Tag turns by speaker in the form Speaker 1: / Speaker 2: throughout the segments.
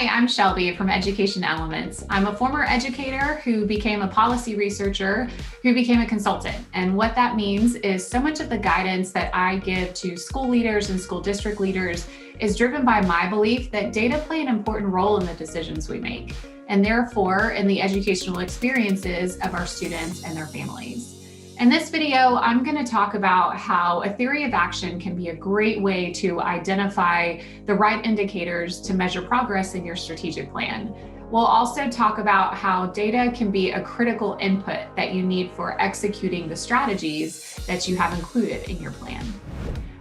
Speaker 1: Hi, I'm Shelby from Education Elements. I'm a former educator who became a policy researcher, who became a consultant. And what that means is so much of the guidance that I give to school leaders and school district leaders is driven by my belief that data play an important role in the decisions we make, and therefore in the educational experiences of our students and their families. In this video, I'm going to talk about how a theory of action can be a great way to identify the right indicators to measure progress in your strategic plan. We'll also talk about how data can be a critical input that you need for executing the strategies that you have included in your plan.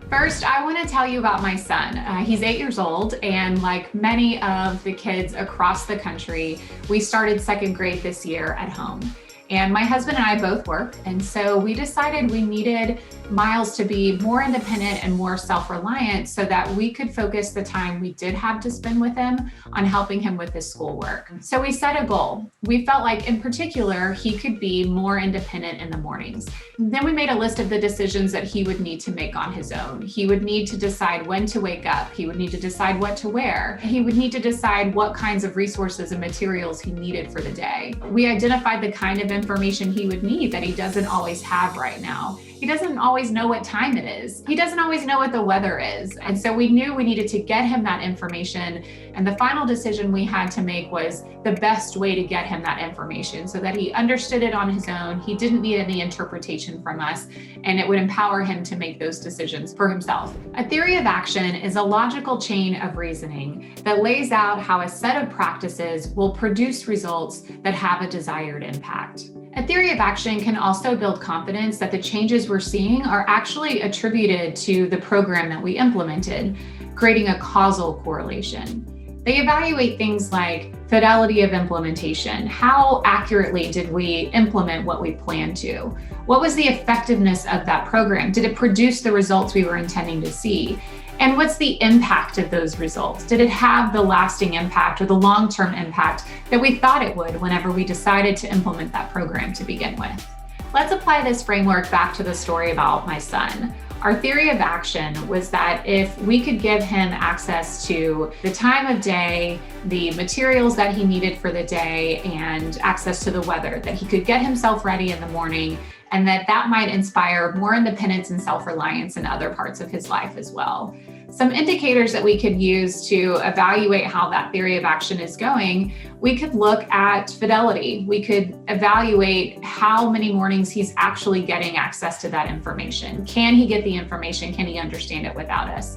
Speaker 1: First, I want to tell you about my son. He's 8 years old, and like many of the kids across the country, we started second grade this year at home. And my husband and I both work, and so we decided we needed Miles to be more independent and more self-reliant so that we could focus the time we did have to spend with him on helping him with his schoolwork. So we set a goal. We felt like, in particular, he could be more independent in the mornings. Then we made a list of the decisions that he would need to make on his own. He would need to decide when to wake up. He would need to decide what to wear. He would need to decide what kinds of resources and materials he needed for the day. We identified the kind of information he would need that he doesn't always have right now. He doesn't always know what time it is. He doesn't always know what the weather is. And so we knew we needed to get him that information. And the final decision we had to make was the best way to get him that information so that he understood it on his own. He didn't need any interpretation from us, and it would empower him to make those decisions for himself. A theory of action is a logical chain of reasoning that lays out how a set of practices will produce results that have a desired impact. A theory of action can also build confidence that the changes we're seeing are actually attributed to the program that we implemented, creating a causal correlation. They evaluate things like fidelity of implementation. How accurately did we implement what we planned to? What was the effectiveness of that program? Did it produce the results we were intending to see? And what's the impact of those results? Did it have the lasting impact or the long-term impact that we thought it would whenever we decided to implement that program to begin with? Let's apply this framework back to the story about my son. Our theory of action was that if we could give him access to the time of day, the materials that he needed for the day, and access to the weather, that he could get himself ready in the morning, and that might inspire more independence and self-reliance in other parts of his life as well. Some indicators that we could use to evaluate how that theory of action is going, we could look at fidelity. We could evaluate how many mornings he's actually getting access to that information. Can he get the information? Can he understand it without us?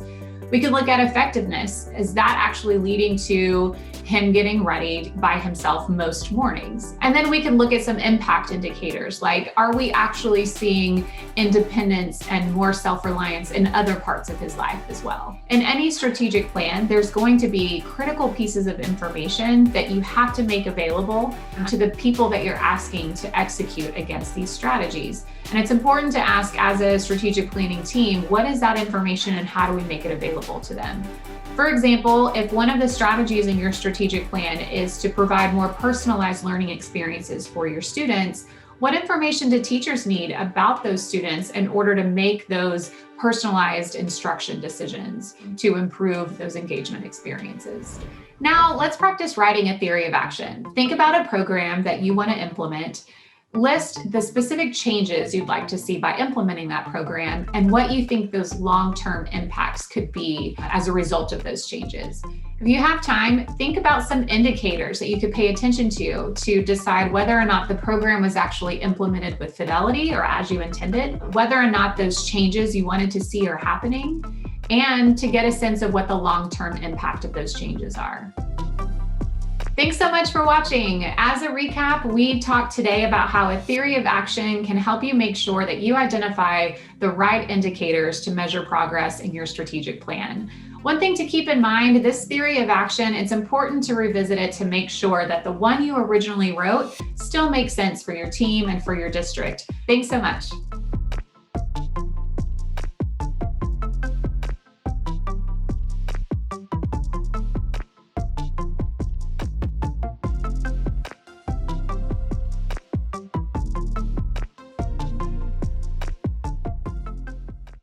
Speaker 1: We could look at effectiveness. Is that actually leading to him getting ready by himself most mornings? And then we can look at some impact indicators, like, are we actually seeing independence and more self-reliance in other parts of his life as well? In any strategic plan, there's going to be critical pieces of information that you have to make available to the people that you're asking to execute against these strategies. And it's important to ask, as a strategic planning team, what is that information and how do we make it available to them? For example, if one of the strategies in your strategic plan is to provide more personalized learning experiences for your students, what information do teachers need about those students in order to make those personalized instruction decisions to improve those engagement experiences? Now, let's practice writing a theory of action. Think about a program that you want to implement. List the specific changes you'd like to see by implementing that program and what you think those long-term impacts could be as a result of those changes. If you have time, think about some indicators that you could pay attention to decide whether or not the program was actually implemented with fidelity or as you intended, whether or not those changes you wanted to see are happening, and to get a sense of what the long-term impact of those changes are. Thanks so much for watching. As a recap, we talked today about how a theory of action can help you make sure that you identify the right indicators to measure progress in your strategic plan. One thing to keep in mind, this theory of action, it's important to revisit it to make sure that the one you originally wrote still makes sense for your team and for your district. Thanks so much.